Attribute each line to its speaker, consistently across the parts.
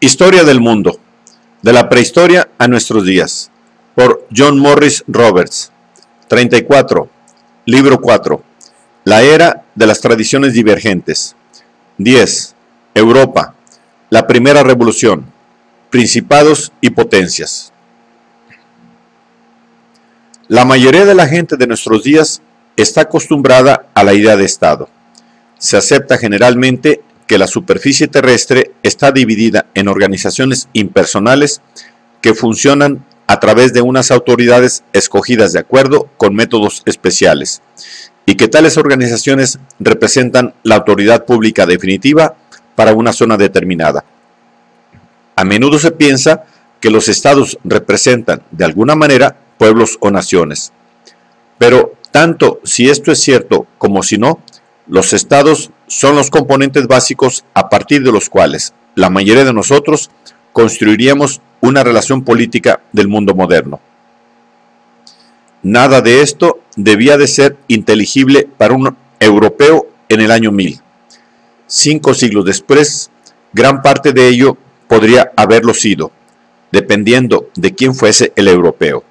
Speaker 1: Historia del mundo, de la prehistoria a nuestros días, por John Morris Roberts. 34. Libro 4. La era de las tradiciones divergentes. 10. Europa, la primera revolución, principados y potencias. La mayoría de la gente de nuestros días está acostumbrada a la idea de Estado. Se acepta generalmente que la superficie terrestre está dividida en organizaciones impersonales que funcionan a través de unas autoridades escogidas de acuerdo con métodos especiales, y que tales organizaciones representan la autoridad pública definitiva para una zona determinada. A menudo se piensa que los estados representan, de alguna manera, pueblos o naciones. Pero tanto si esto es cierto como si no, los estados son los componentes básicos a partir de los cuales la mayoría de nosotros construiríamos una relación política del mundo moderno. Nada de esto debía de ser inteligible para un europeo en el año 1000. 5 siglos después, gran parte de ello podría haberlo sido, dependiendo de quién fuese el europeo.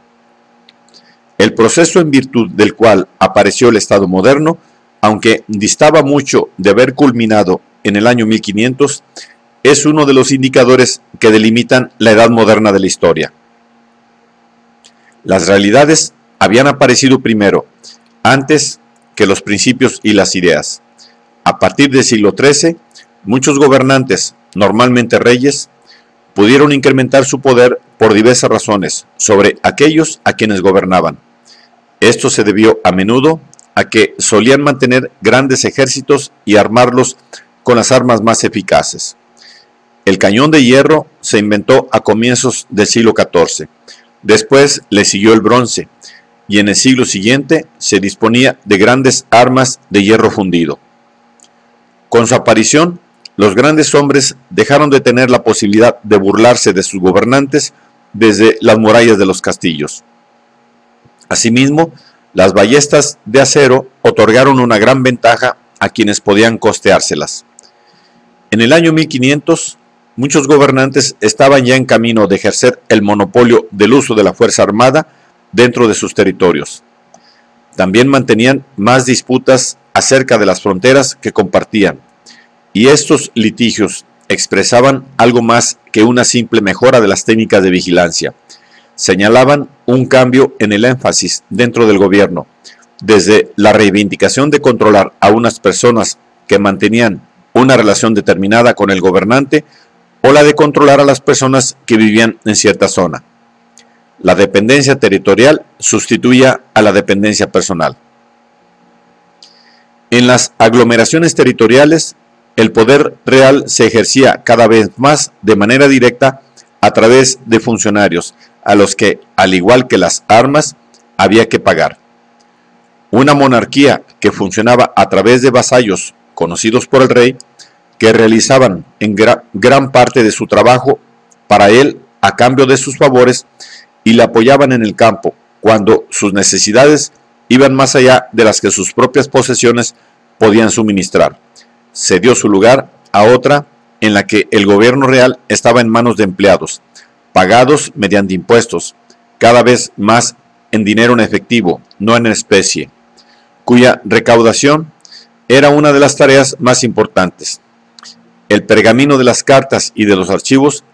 Speaker 1: El proceso en virtud del cual apareció el Estado moderno, aunque distaba mucho de haber culminado en el año 1500, es uno de los indicadores que delimitan la edad moderna de la historia. Las realidades habían aparecido primero, antes que los principios y las ideas. A partir del siglo XIII, muchos gobernantes, normalmente reyes, pudieron incrementar su poder por diversas razones sobre aquellos a quienes gobernaban. Esto se debió a menudo a que solían mantener grandes ejércitos y armarlos con las armas más eficaces. El cañón de hierro se inventó a comienzos del siglo XIV. Después le siguió el bronce, y en el siglo siguiente se disponía de grandes armas de hierro fundido. Con su aparición, los grandes hombres dejaron de tener la posibilidad de burlarse de sus gobernantes desde las murallas de los castillos. Asimismo, las ballestas de acero otorgaron una gran ventaja a quienes podían costeárselas. En el año 1500, muchos gobernantes estaban ya en camino de ejercer el monopolio del uso de la fuerza armada dentro de sus territorios. También mantenían más disputas acerca de las fronteras que compartían, y estos litigios expresaban algo más que una simple mejora de las técnicas de vigilancia. Señalaban un cambio en el énfasis dentro del gobierno, desde la reivindicación de controlar a unas personas que mantenían una relación determinada con el gobernante, o la de controlar a las personas que vivían en cierta zona. La dependencia territorial sustituía a la dependencia personal. En las aglomeraciones territoriales, el poder real se ejercía cada vez más de manera directa a través de funcionarios, a los que, al igual que las armas, había que pagar. Una monarquía que funcionaba a través de vasallos conocidos por el rey, que realizaban en gran parte de su trabajo para él a cambio de sus favores y le apoyaban en el campo cuando sus necesidades iban más allá de las que sus propias posesiones podían suministrar. Cedió su lugar a otra en la que el gobierno real estaba en manos de empleados, pagados mediante impuestos, cada vez más en dinero en efectivo, no en especie, cuya recaudación era una de las tareas más importantes. El pergamino de las cartas y de los archivos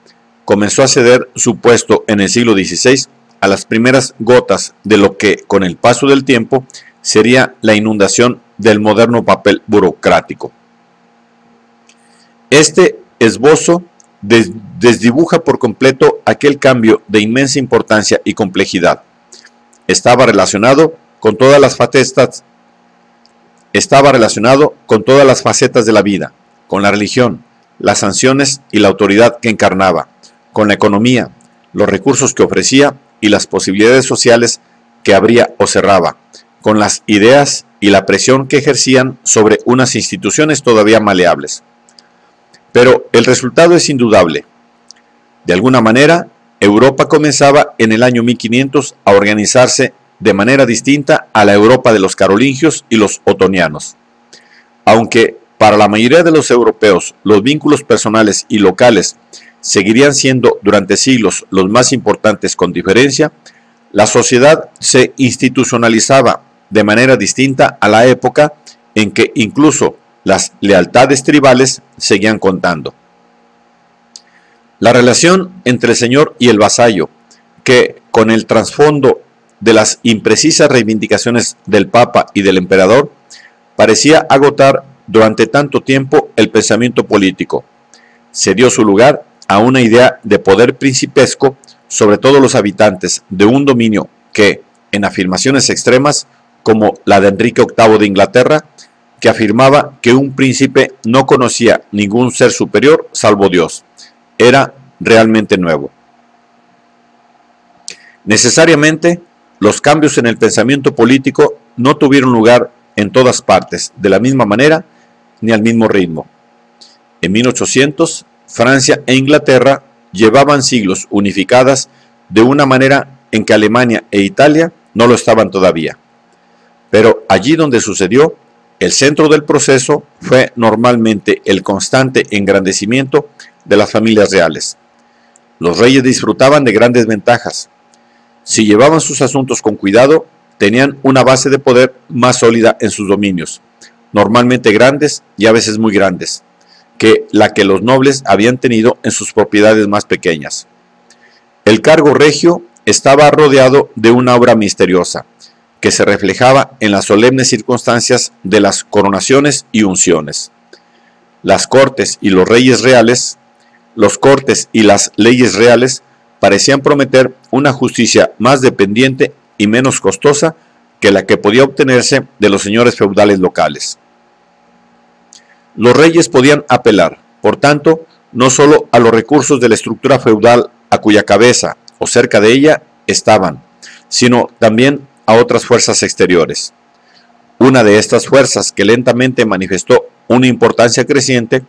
Speaker 1: comenzó a ceder su puesto en el siglo XVI a las primeras gotas de lo que, con el paso del tiempo, sería la inundación del moderno papel burocrático. Este esbozo desdibuja por completo aquel cambio de inmensa importancia y complejidad. Estaba relacionado con todas las facetas de la vida, con la religión, las sanciones y la autoridad que encarnaba, con la economía, los recursos que ofrecía y las posibilidades sociales que abría o cerraba, con las ideas y la presión que ejercían sobre unas instituciones todavía maleables. Pero el resultado es indudable. De alguna manera, Europa comenzaba en el año 1500 a organizarse de manera distinta a la Europa de los carolingios y los otonianos. Aunque para la mayoría de los europeos los vínculos personales y locales seguirían siendo durante siglos los más importantes con diferencia, la sociedad se institucionalizaba de manera distinta a la época en que incluso las lealtades tribales seguían contando. La relación entre el señor y el vasallo, que con el trasfondo de las imprecisas reivindicaciones del Papa y del Emperador, parecía agotar durante tanto tiempo el pensamiento político, se dio su lugar a una idea de poder principesco sobre todos los habitantes de un dominio que, en afirmaciones extremas, como la de Enrique VIII de Inglaterra, que afirmaba que un príncipe no conocía ningún ser superior salvo Dios, era realmente nuevo. Necesariamente, los cambios en el pensamiento político no tuvieron lugar en todas partes de la misma manera ni al mismo ritmo. En 1800, Francia e Inglaterra llevaban siglos unificadas de una manera en que Alemania e Italia no lo estaban todavía. Pero allí donde sucedió, el centro del proceso fue normalmente el constante engrandecimiento de las familias reales. Los reyes disfrutaban de grandes ventajas. Si llevaban sus asuntos con cuidado, tenían una base de poder más sólida en sus dominios, normalmente grandes y a veces muy grandes, que la que los nobles habían tenido en sus propiedades más pequeñas. El cargo regio estaba rodeado de una aura misteriosa, que se reflejaba en las solemnes circunstancias de las coronaciones y unciones. Las cortes y los reyes reales, los cortes y las leyes reales parecían prometer una justicia más dependiente y menos costosa que la que podía obtenerse de los señores feudales locales. Los reyes podían apelar, por tanto, no solo a los recursos de la estructura feudal a cuya cabeza o cerca de ella estaban, sino también a otras fuerzas exteriores. Una de estas fuerzas que lentamente manifestó una importancia creciente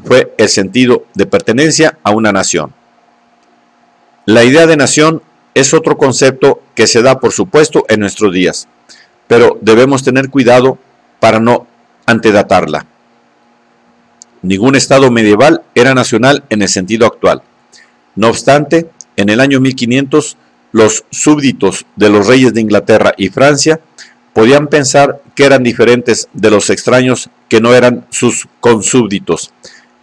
Speaker 1: fue el sentido de pertenencia a una nación. La idea de nación es otro concepto que se da por supuesto en nuestros días, pero debemos tener cuidado para no antedatarla. Ningún estado medieval era nacional en el sentido actual. No obstante, en el año 1500, los súbditos de los reyes de Inglaterra y Francia podían pensar que eran diferentes de los extraños que no eran sus consúbditos,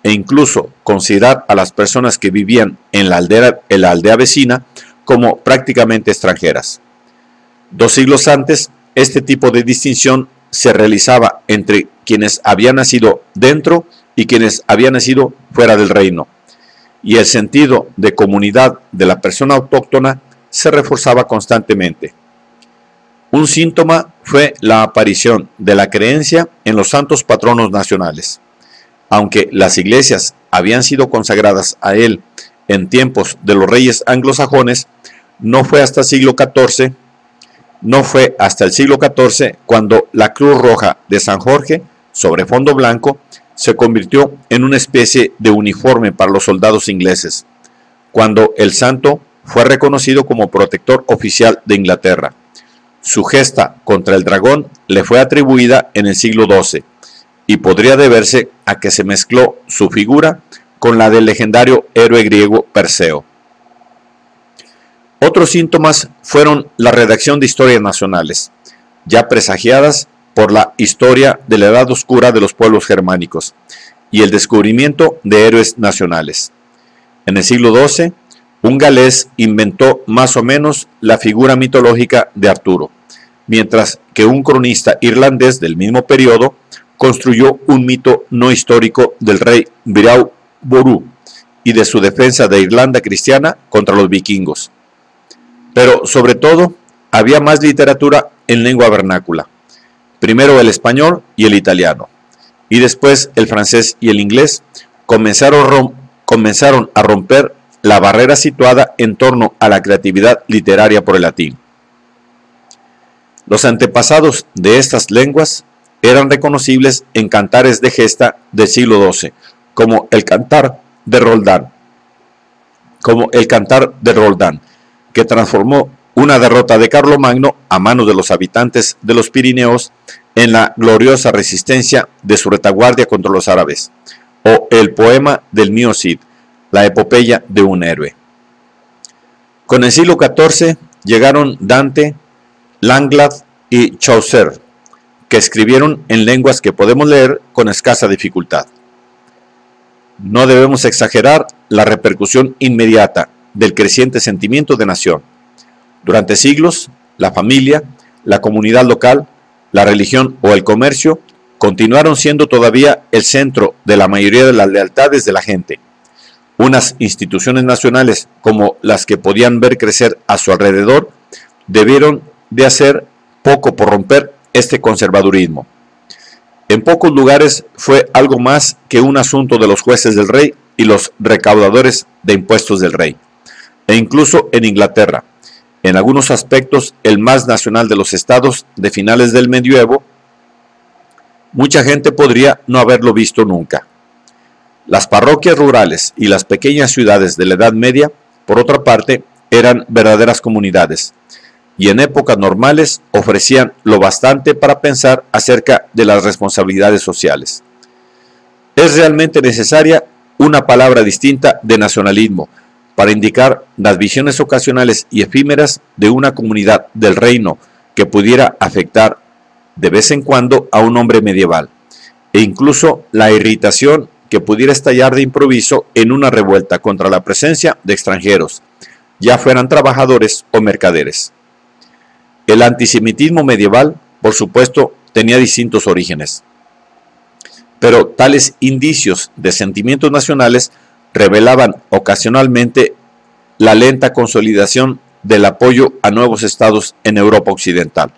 Speaker 1: e incluso considerar a las personas que vivían en la aldea vecina como prácticamente extranjeras. 2 siglos antes, este tipo de distinción se realizaba entre quienes habían nacido dentro y quienes habían nacido fuera del reino, y el sentido de comunidad de la persona autóctona se reforzaba constantemente. Un síntoma fue la aparición de la creencia en los santos patronos nacionales. Aunque las iglesias habían sido consagradas a él en tiempos de los reyes anglosajones, no fue hasta el siglo XIV cuando la Cruz Roja de San Jorge, sobre fondo blanco, se convirtió en una especie de uniforme para los soldados ingleses, cuando el santo fue reconocido como protector oficial de Inglaterra. Su gesta contra el dragón le fue atribuida en el siglo XII, y podría deberse a que se mezcló su figura con la del legendario héroe griego Perseo. Otros síntomas fueron la redacción de historias nacionales, ya presagiadas por la historia de la Edad Oscura de los pueblos germánicos, y el descubrimiento de héroes nacionales. En el siglo XII, un galés inventó más o menos la figura mitológica de Arturo, mientras que un cronista irlandés del mismo periodo construyó un mito no histórico del rey Birau Ború y de su defensa de Irlanda cristiana contra los vikingos. Pero sobre todo, había más literatura en lengua vernácula. Primero el español y el italiano, y después el francés y el inglés comenzaron a romper la barrera situada en torno a la creatividad literaria por el latín. Los antepasados de estas lenguas eran reconocibles en cantares de gesta del siglo XII, como el cantar de Roldán, que transformó una derrota de Carlomagno a manos de los habitantes de los Pirineos en la gloriosa resistencia de su retaguardia contra los árabes, o el poema del mío Cid, la epopeya de un héroe. Con el siglo XIV llegaron Dante, Langlade y Chaucer, que escribieron en lenguas que podemos leer con escasa dificultad. No debemos exagerar la repercusión inmediata del creciente sentimiento de nación. Durante siglos, la familia, la comunidad local, la religión o el comercio continuaron siendo todavía el centro de la mayoría de las lealtades de la gente. Unas instituciones nacionales como las que podían ver crecer a su alrededor debieron de hacer poco por romper este conservadurismo. En pocos lugares fue algo más que un asunto de los jueces del rey y los recaudadores de impuestos del rey. E incluso en Inglaterra, en algunos aspectos el más nacional de los estados de finales del medioevo, mucha gente podría no haberlo visto nunca. Las parroquias rurales y las pequeñas ciudades de la Edad Media, por otra parte, eran verdaderas comunidades, y en épocas normales ofrecían lo bastante para pensar acerca de las responsabilidades sociales. Es realmente necesaria una palabra distinta de nacionalismo para indicar las visiones ocasionales y efímeras de una comunidad del reino que pudiera afectar de vez en cuando a un hombre medieval, e incluso la irritación que pudiera estallar de improviso en una revuelta contra la presencia de extranjeros, ya fueran trabajadores o mercaderes. El antisemitismo medieval, por supuesto, tenía distintos orígenes, pero tales indicios de sentimientos nacionales revelaban ocasionalmente la lenta consolidación del apoyo a nuevos estados en Europa Occidental.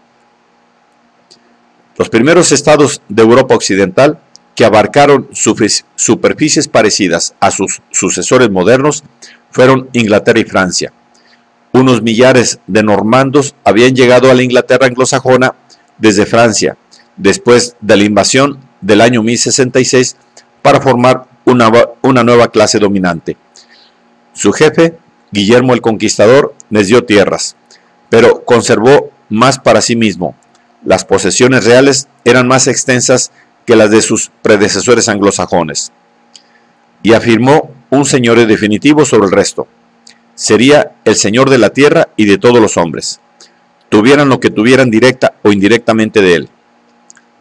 Speaker 1: Los primeros estados de Europa Occidental, que abarcaron superficies parecidas a sus sucesores modernos, fueron Inglaterra y Francia. Unos millares de normandos habían llegado a la Inglaterra anglosajona desde Francia, después de la invasión del año 1066, para formar una nueva clase dominante. Su jefe, Guillermo el Conquistador, les dio tierras, pero conservó más para sí mismo. Las posesiones reales eran más extensas que las de sus predecesores anglosajones, y afirmó un señorío definitivo sobre el resto. Sería el señor de la tierra y de todos los hombres, tuvieran lo que tuvieran directa o indirectamente de él.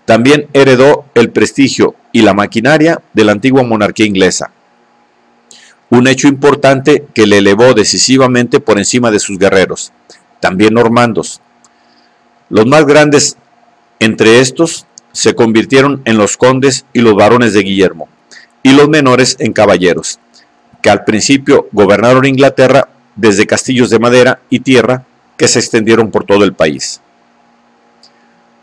Speaker 1: También heredó el prestigio y la maquinaria de la antigua monarquía inglesa, un hecho importante que le elevó decisivamente por encima de sus guerreros, también normandos. Los más grandes entre estos se convirtieron en los condes y los barones de Guillermo, y los menores en caballeros, que al principio gobernaron Inglaterra desde castillos de madera y tierra que se extendieron por todo el país.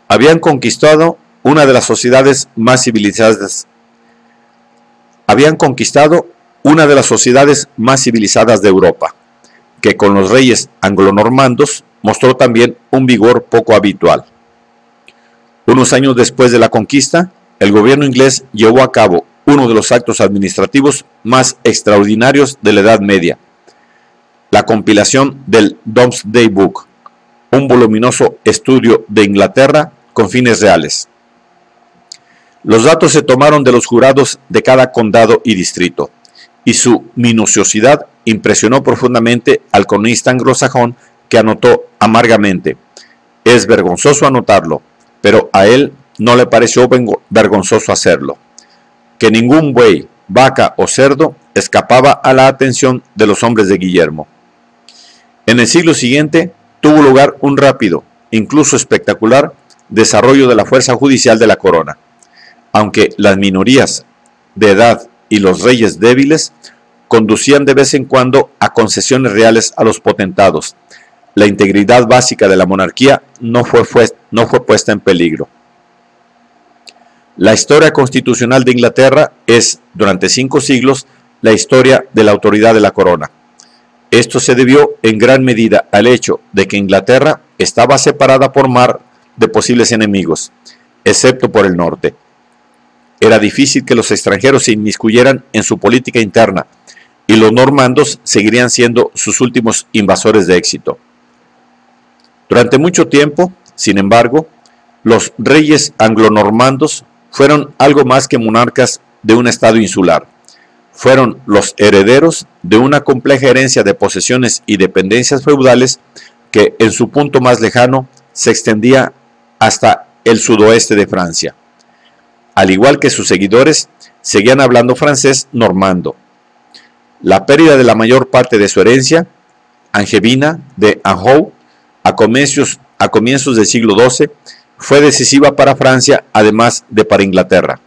Speaker 1: Habían conquistado una de las sociedades más civilizadas. De Europa, que con los reyes anglonormandos mostró también un vigor poco habitual. Unos años después de la conquista, el gobierno inglés llevó a cabo uno de los actos administrativos más extraordinarios de la Edad Media, la compilación del Domesday Book, un voluminoso estudio de Inglaterra con fines reales. Los datos se tomaron de los jurados de cada condado y distrito, y su minuciosidad impresionó profundamente al cronista anglosajón, que anotó amargamente: es vergonzoso anotarlo, pero a él no le pareció vergonzoso hacerlo, que ningún buey, vaca o cerdo escapaba a la atención de los hombres de Guillermo. En el siglo siguiente tuvo lugar un rápido, incluso espectacular, desarrollo de la fuerza judicial de la corona, aunque las minorías de edad y los reyes débiles conducían de vez en cuando a concesiones reales a los potentados. La integridad básica de la monarquía no fue puesta en peligro. La historia constitucional de Inglaterra es, durante 5 siglos, la historia de la autoridad de la corona. Esto se debió en gran medida al hecho de que Inglaterra estaba separada por mar de posibles enemigos, excepto por el norte. Era difícil que los extranjeros se inmiscuyeran en su política interna, y los normandos seguirían siendo sus últimos invasores de éxito. Durante mucho tiempo, sin embargo, Los reyes anglonormandos fueron algo más que monarcas de un estado insular. Fueron los herederos de una compleja herencia de posesiones y dependencias feudales que en su punto más lejano se extendía hasta el sudoeste de Francia. Al igual que sus seguidores, seguían hablando francés normando. La pérdida de la mayor parte de su herencia angevina de Anjou a comienzos del siglo XII fue decisiva para Francia, además de para Inglaterra.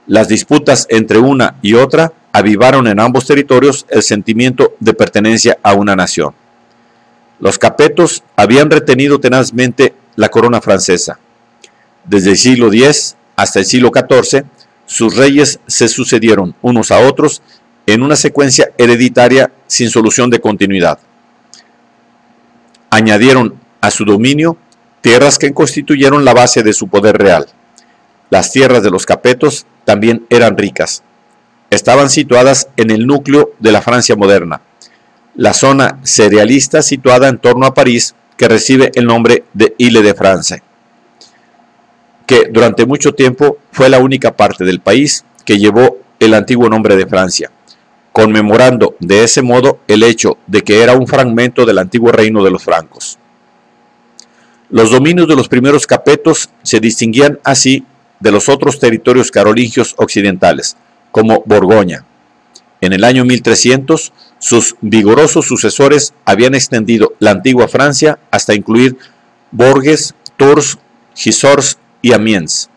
Speaker 1: Las disputas entre una y otra avivaron en ambos territorios el sentimiento de pertenencia a una nación. Los capetos habían retenido tenazmente la corona francesa. Desde el siglo X hasta el siglo XIV, sus reyes se sucedieron unos a otros en una secuencia hereditaria sin solución de continuidad. Añadieron a su dominio tierras que constituyeron la base de su poder real. Las tierras de los capetos también eran ricas. Estaban situadas en el núcleo de la Francia moderna, la zona cerealista situada en torno a París, que recibe el nombre de Île-de-France, que durante mucho tiempo fue la única parte del país que llevó el antiguo nombre de Francia, conmemorando de ese modo el hecho de que era un fragmento del antiguo reino de los francos. Los dominios de los primeros capetos se distinguían así de los otros territorios carolingios occidentales, como Borgoña. En el año 1300, sus vigorosos sucesores habían extendido la antigua Francia hasta incluir Bourges, Tours, Gisors y Amiens.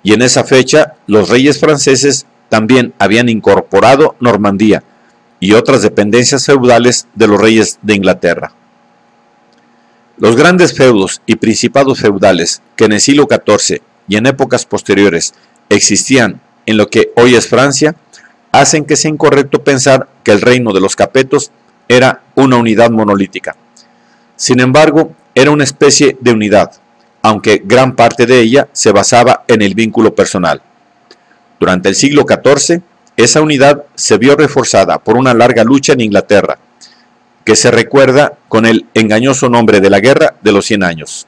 Speaker 1: Y en esa fecha, los reyes franceses también habían incorporado Normandía y otras dependencias feudales de los reyes de Inglaterra. Los grandes feudos y principados feudales que en el siglo XIV y en épocas posteriores existían en lo que hoy es Francia, hacen que sea incorrecto pensar que el reino de los capetos era una unidad monolítica. Sin embargo, era una especie de unidad, aunque gran parte de ella se basaba en el vínculo personal. Durante el siglo XIV, esa unidad se vio reforzada por una larga lucha en Inglaterra, que se recuerda con el engañoso nombre de la Guerra de los 100 años.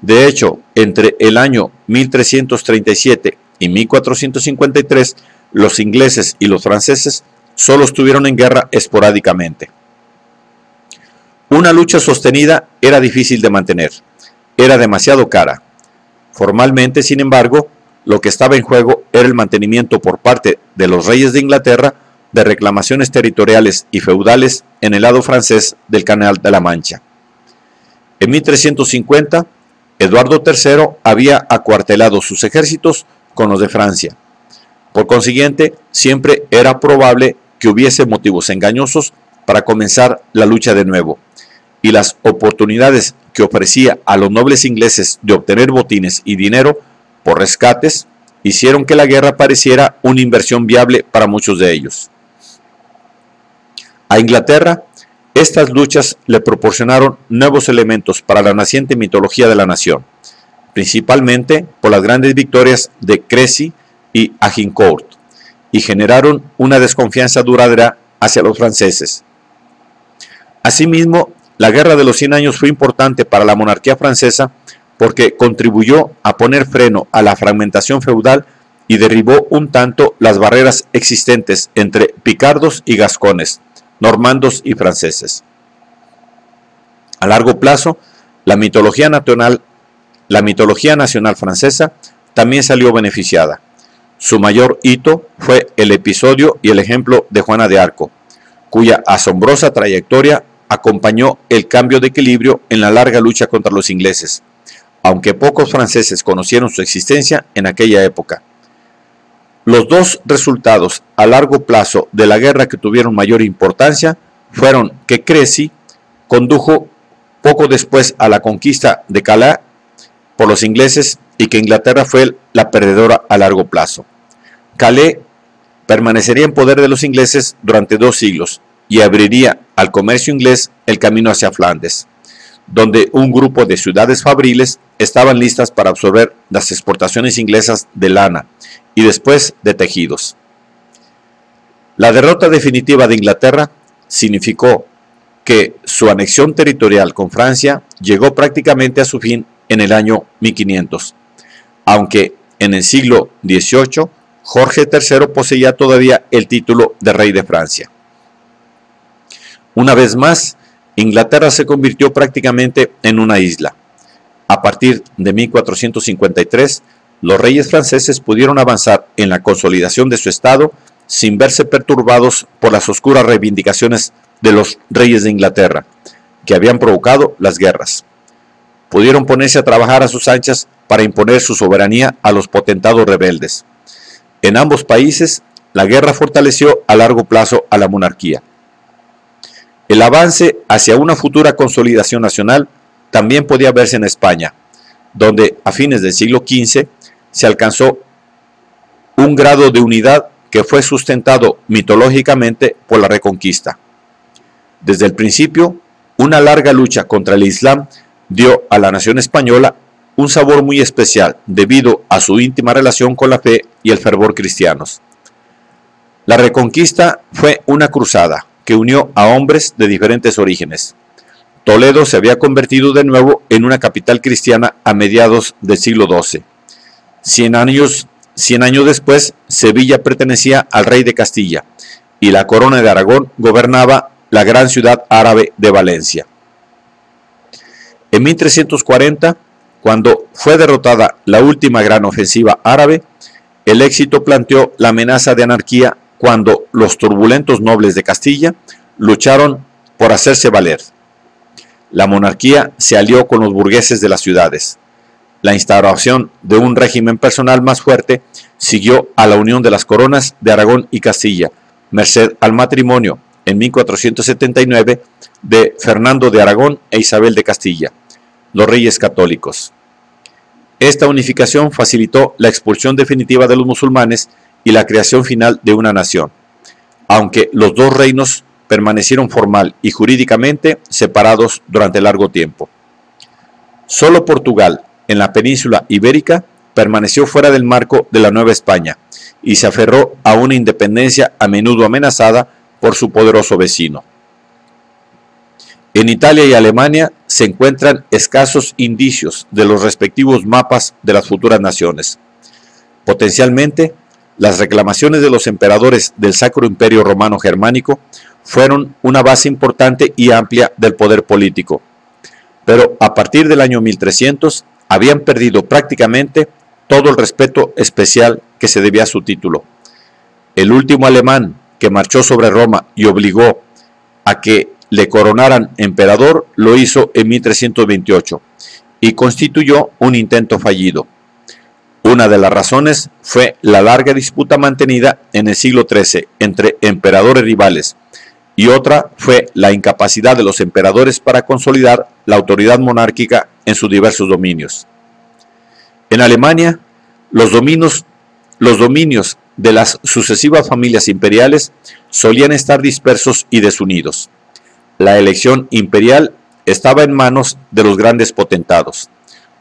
Speaker 1: De hecho, entre el año 1337 y 1453, los ingleses y los franceses solo estuvieron en guerra esporádicamente. Una lucha sostenida era difícil de mantener, era demasiado cara. Formalmente, sin embargo, lo que estaba en juego era el mantenimiento por parte de los reyes de Inglaterra de reclamaciones territoriales y feudales en el lado francés del Canal de la Mancha. En 1350, Eduardo III había acuartelado sus ejércitos con los de Francia. Por consiguiente, siempre era probable que hubiese motivos engañosos para comenzar la lucha de nuevo, y las oportunidades que ofrecía a los nobles ingleses de obtener botines y dinero por rescates hicieron que la guerra pareciera una inversión viable para muchos de ellos. A Inglaterra, estas luchas le proporcionaron nuevos elementos para la naciente mitología de la nación, principalmente por las grandes victorias de Crécy y Agincourt, y generaron una desconfianza duradera hacia los franceses. Asimismo, la Guerra de los 100 años fue importante para la monarquía francesa porque contribuyó a poner freno a la fragmentación feudal y derribó un tanto las barreras existentes entre picardos y gascones, normandos y franceses. A largo plazo, la mitología nacional francesa también salió beneficiada. Su mayor hito fue el episodio y el ejemplo de Juana de Arco, cuya asombrosa trayectoria acompañó el cambio de equilibrio en la larga lucha contra los ingleses, aunque pocos franceses conocieron su existencia en aquella época. Los dos resultados a largo plazo de la guerra que tuvieron mayor importancia fueron que Crécy condujo poco después a la conquista de Calais por los ingleses y que Inglaterra fue la perdedora a largo plazo. Calais permanecería en poder de los ingleses durante 2 siglos y abriría al comercio inglés el camino hacia Flandes, donde un grupo de ciudades fabriles estaban listas para absorber las exportaciones inglesas de lana y después de tejidos. La derrota definitiva de Inglaterra significó que su anexión territorial con Francia llegó prácticamente a su fin en el año 1500, aunque en el siglo XVIII Jorge III poseía todavía el título de rey de Francia. Una vez más, Inglaterra se convirtió prácticamente en una isla. A partir de 1453, los reyes franceses pudieron avanzar en la consolidación de su estado sin verse perturbados por las oscuras reivindicaciones de los reyes de Inglaterra, que habían provocado las guerras. Pudieron ponerse a trabajar a sus anchas para imponer su soberanía a los potentados rebeldes. En ambos países, la guerra fortaleció a largo plazo a la monarquía. El avance hacia una futura consolidación nacional también podía verse en España, donde a fines del siglo XV se alcanzó un grado de unidad que fue sustentado mitológicamente por la Reconquista. Desde el principio, una larga lucha contra el Islam dio a la nación española un sabor muy especial debido a su íntima relación con la fe y el fervor cristianos. La Reconquista fue una cruzada que unió a hombres de diferentes orígenes. Toledo se había convertido de nuevo en una capital cristiana a mediados del siglo XII. 100 años después, Sevilla pertenecía al rey de Castilla y la corona de Aragón gobernaba la gran ciudad árabe de Valencia. En 1340, cuando fue derrotada la última gran ofensiva árabe, el éxito planteó la amenaza de anarquía cuando los turbulentos nobles de Castilla lucharon por hacerse valer. La monarquía se alió con los burgueses de las ciudades. La instauración de un régimen personal más fuerte siguió a la unión de las coronas de Aragón y Castilla, merced al matrimonio en 1479 de Fernando de Aragón e Isabel de Castilla, los reyes católicos. Esta unificación facilitó la expulsión definitiva de los musulmanes y la creación final de una nación, aunque los dos reinos permanecieron formal y jurídicamente separados durante largo tiempo. Solo Portugal, en la península ibérica, permaneció fuera del marco de la Nueva España y se aferró a una independencia a menudo amenazada por su poderoso vecino. En Italia y Alemania se encuentran escasos indicios de los respectivos mapas de las futuras naciones. Potencialmente, las reclamaciones de los emperadores del Sacro Imperio Romano Germánico fueron una base importante y amplia del poder político, pero a partir del año 1300 habían perdido prácticamente todo el respeto especial que se debía a su título. El último alemán que marchó sobre Roma y obligó a que le coronaran emperador lo hizo en 1328 y constituyó un intento fallido. Una de las razones fue la larga disputa mantenida en el siglo XIII entre emperadores rivales, y otra fue la incapacidad de los emperadores para consolidar la autoridad monárquica en sus diversos dominios. En Alemania, los dominios de las sucesivas familias imperiales solían estar dispersos y desunidos. La elección imperial estaba en manos de los grandes potentados.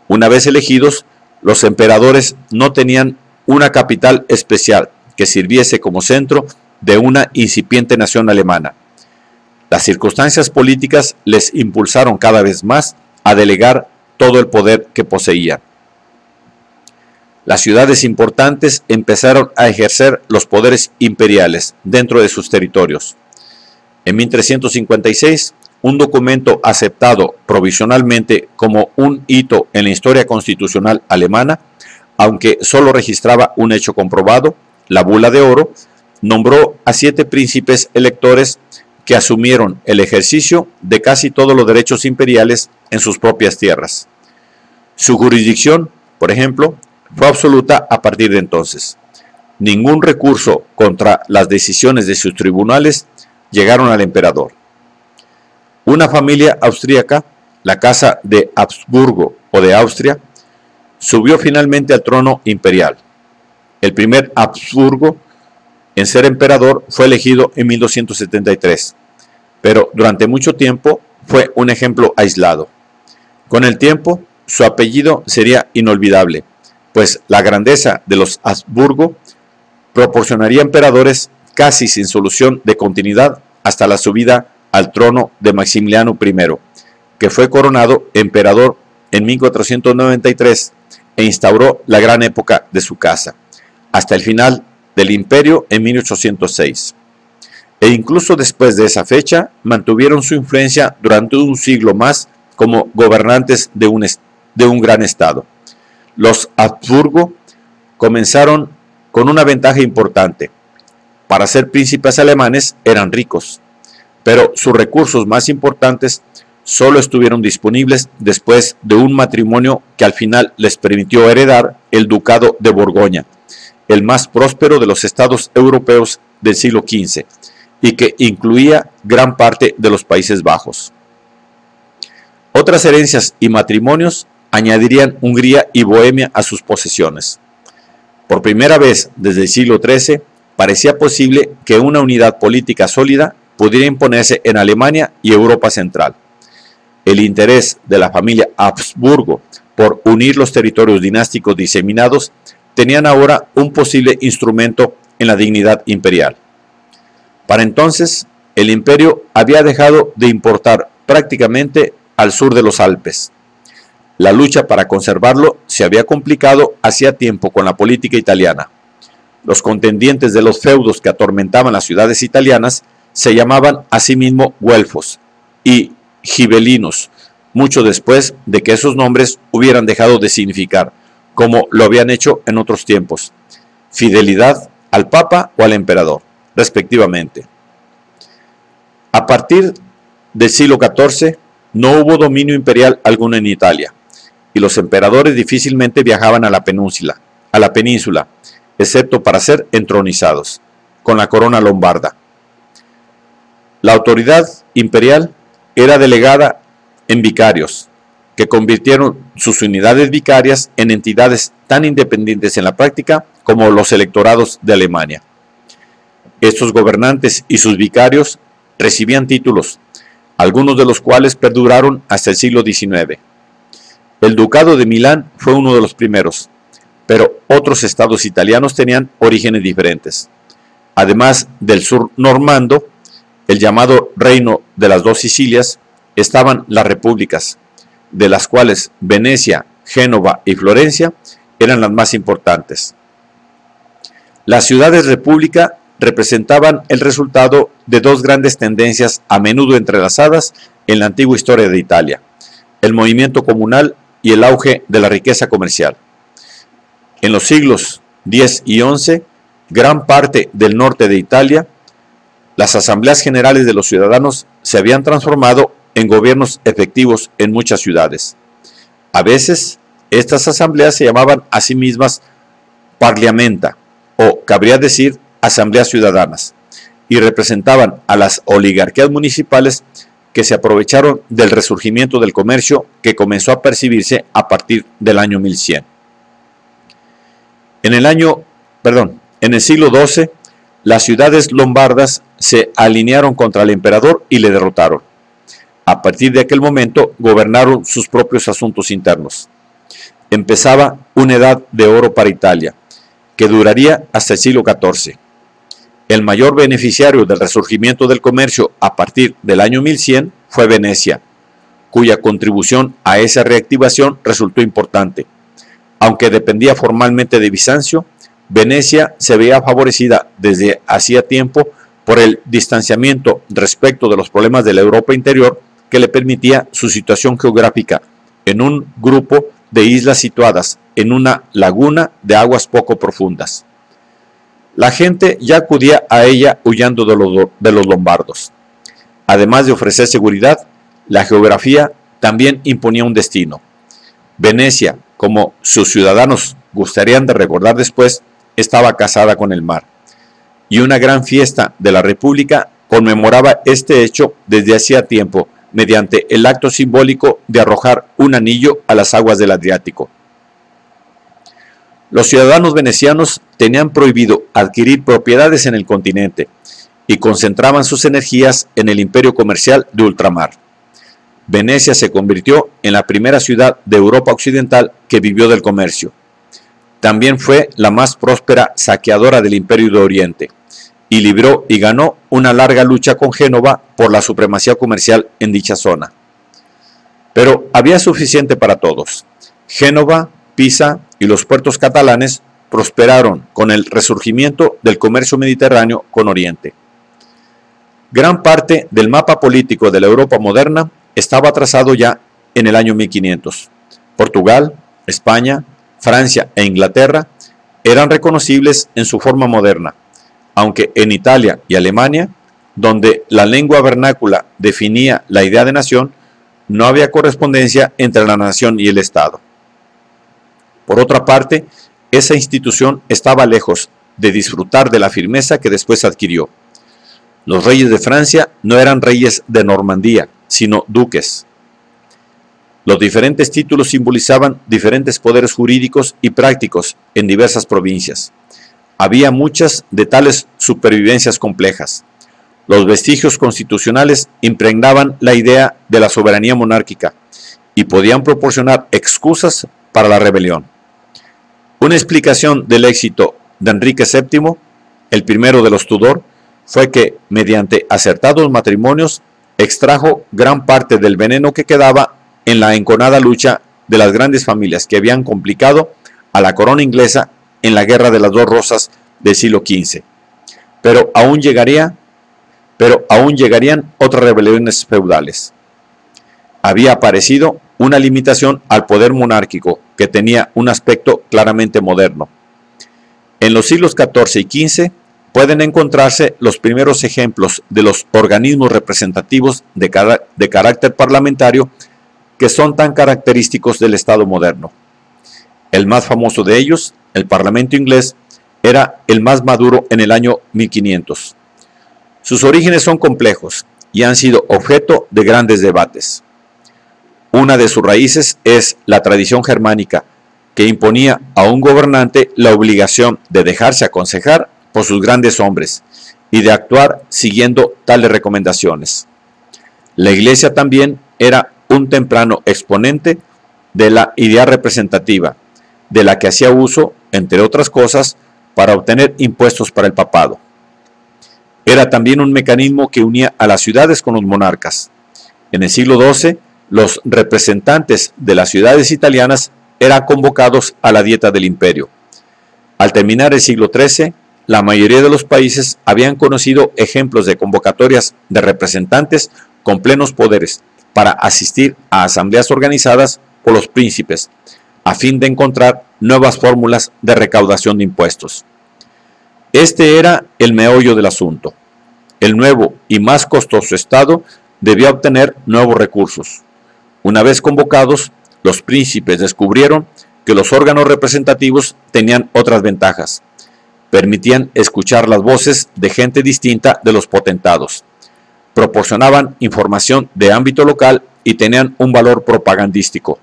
Speaker 1: Una vez elegidos, los emperadores no tenían una capital especial que sirviese como centro de una incipiente nación alemana. Las circunstancias políticas les impulsaron cada vez más a delegar todo el poder que poseían. Las ciudades importantes empezaron a ejercer los poderes imperiales dentro de sus territorios. En 1356, un documento aceptado provisionalmente como un hito en la historia constitucional alemana, aunque solo registraba un hecho comprobado, la Bula de Oro, nombró a 7 príncipes electores que asumieron el ejercicio de casi todos los derechos imperiales en sus propias tierras. Su jurisdicción, por ejemplo, fue absoluta a partir de entonces. Ningún recurso contra las decisiones de sus tribunales llegaron al emperador. Una familia austríaca, la Casa de Habsburgo o de Austria, subió finalmente al trono imperial. El primer Habsburgo en ser emperador fue elegido en 1273, pero durante mucho tiempo fue un ejemplo aislado. Con el tiempo, su apellido sería inolvidable, pues la grandeza de los Habsburgo proporcionaría emperadores casi sin solución de continuidad hasta la subida al trono de Maximiliano I, que fue coronado emperador en 1493 e instauró la gran época de su casa, hasta el final del imperio en 1806. E incluso después de esa fecha mantuvieron su influencia durante un siglo más como gobernantes de un gran estado. Los Habsburgo comenzaron con una ventaja importante. Para ser príncipes alemanes eran ricos, pero sus recursos más importantes solo estuvieron disponibles después de un matrimonio que al final les permitió heredar el ducado de Borgoña, el más próspero de los estados europeos del siglo XV, y que incluía gran parte de los Países Bajos. Otras herencias y matrimonios añadirían Hungría y Bohemia a sus posesiones. Por primera vez desde el siglo XIII, parecía posible que una unidad política sólida pudiera imponerse en Alemania y Europa Central. El interés de la familia Habsburgo por unir los territorios dinásticos diseminados tenían ahora un posible instrumento en la dignidad imperial. Para entonces, el imperio había dejado de importar prácticamente al sur de los Alpes. La lucha para conservarlo se había complicado hacía tiempo con la política italiana. Los contendientes de los feudos que atormentaban las ciudades italianas se llamaban a sí mismos güelfos y gibelinos, mucho después de que esos nombres hubieran dejado de significar, como lo habían hecho en otros tiempos, fidelidad al Papa o al Emperador, respectivamente. A partir del siglo XIV no hubo dominio imperial alguno en Italia, y los emperadores difícilmente viajaban a la península, excepto para ser entronizados, con la corona lombarda. La autoridad imperial era delegada en vicarios, que convirtieron sus unidades vicarias en entidades tan independientes en la práctica como los electorados de Alemania. Estos gobernantes y sus vicarios recibían títulos, algunos de los cuales perduraron hasta el siglo XIX. El ducado de Milán fue uno de los primeros, pero otros estados italianos tenían orígenes diferentes. Además del sur normando, el llamado Reino de las Dos Sicilias, estaban las repúblicas, de las cuales Venecia, Génova y Florencia eran las más importantes. Las ciudades república representaban el resultado de dos grandes tendencias a menudo entrelazadas en la antigua historia de Italia: el movimiento comunal y el auge de la riqueza comercial. En los siglos X y XI, gran parte del norte de Italia, las asambleas generales de los ciudadanos se habían transformado en gobiernos efectivos en muchas ciudades. A veces, estas asambleas se llamaban a sí mismas Parlamenta, o cabría decir asambleas ciudadanas, y representaban a las oligarquías municipales que se aprovecharon del resurgimiento del comercio que comenzó a percibirse a partir del año 1100. En el siglo XII, las ciudades lombardas se alinearon contra el emperador y le derrotaron. A partir de aquel momento gobernaron sus propios asuntos internos. Empezaba una edad de oro para Italia, que duraría hasta el siglo XIV. El mayor beneficiario del resurgimiento del comercio a partir del año 1100 fue Venecia, cuya contribución a esa reactivación resultó importante. Aunque dependía formalmente de Bizancio, Venecia se veía favorecida desde hacía tiempo por el distanciamiento respecto de los problemas de la Europa interior que le permitía su situación geográfica en un grupo de islas situadas en una laguna de aguas poco profundas. La gente ya acudía a ella huyendo de los lombardos. Además de ofrecer seguridad, la geografía también imponía un destino. Venecia, como sus ciudadanos gustarían de recordar después, estaba casada con el mar, y una gran fiesta de la República conmemoraba este hecho desde hacía tiempo mediante el acto simbólico de arrojar un anillo a las aguas del Adriático. Los ciudadanos venecianos tenían prohibido adquirir propiedades en el continente y concentraban sus energías en el imperio comercial de ultramar. Venecia se convirtió en la primera ciudad de Europa occidental que vivió del comercio. También fue la más próspera saqueadora del Imperio de Oriente, y libró y ganó una larga lucha con Génova por la supremacía comercial en dicha zona. Pero había suficiente para todos. Génova, Pisa y los puertos catalanes prosperaron con el resurgimiento del comercio mediterráneo con Oriente. Gran parte del mapa político de la Europa moderna estaba trazado ya en el año 1500. Portugal, España, Francia e Inglaterra eran reconocibles en su forma moderna, aunque en Italia y Alemania, donde la lengua vernácula definía la idea de nación, no había correspondencia entre la nación y el Estado. Por otra parte, esa institución estaba lejos de disfrutar de la firmeza que después adquirió. Los reyes de Francia no eran reyes de Normandía, sino duques. Los diferentes títulos simbolizaban diferentes poderes jurídicos y prácticos en diversas provincias. Había muchas de tales supervivencias complejas. Los vestigios constitucionales impregnaban la idea de la soberanía monárquica y podían proporcionar excusas para la rebelión. Una explicación del éxito de Enrique VII, el primero de los Tudor, fue que, mediante acertados matrimonios, extrajo gran parte del veneno que quedaba en la enconada lucha de las grandes familias que habían complicado a la corona inglesa en la Guerra de las Dos Rosas del siglo XV. Pero aún llegarían otras rebeliones feudales. Había aparecido una limitación al poder monárquico que tenía un aspecto claramente moderno. En los siglos XIV y XV pueden encontrarse los primeros ejemplos de los organismos representativos de carácter parlamentario que son tan característicos del Estado moderno. El más famoso de ellos, el Parlamento inglés, era el más maduro en el año 1500. Sus orígenes son complejos y han sido objeto de grandes debates. Una de sus raíces es la tradición germánica, que imponía a un gobernante la obligación de dejarse aconsejar por sus grandes hombres y de actuar siguiendo tales recomendaciones. La Iglesia también era un temprano exponente de la idea representativa, de la que hacía uso, entre otras cosas, para obtener impuestos para el papado. Era también un mecanismo que unía a las ciudades con los monarcas. En el siglo XII, los representantes de las ciudades italianas eran convocados a la dieta del imperio. Al terminar el siglo XIII, la mayoría de los países habían conocido ejemplos de convocatorias de representantes con plenos poderes para asistir a asambleas organizadas por los príncipes, a fin de encontrar nuevas fórmulas de recaudación de impuestos. Este era el meollo del asunto. El nuevo y más costoso Estado debía obtener nuevos recursos. Una vez convocados, los príncipes descubrieron que los órganos representativos tenían otras ventajas. Permitían escuchar las voces de gente distinta de los potentados. Proporcionaban información de ámbito local y tenían un valor propagandístico.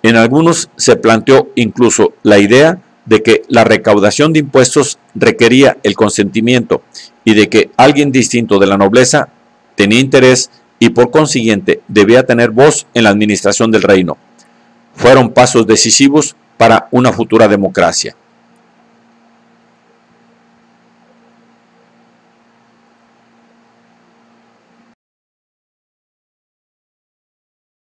Speaker 1: En algunos se planteó incluso la idea de que la recaudación de impuestos requería el consentimiento y de que alguien distinto de la nobleza tenía interés y por consiguiente debía tener voz en la administración del reino. Fueron pasos decisivos para una futura democracia.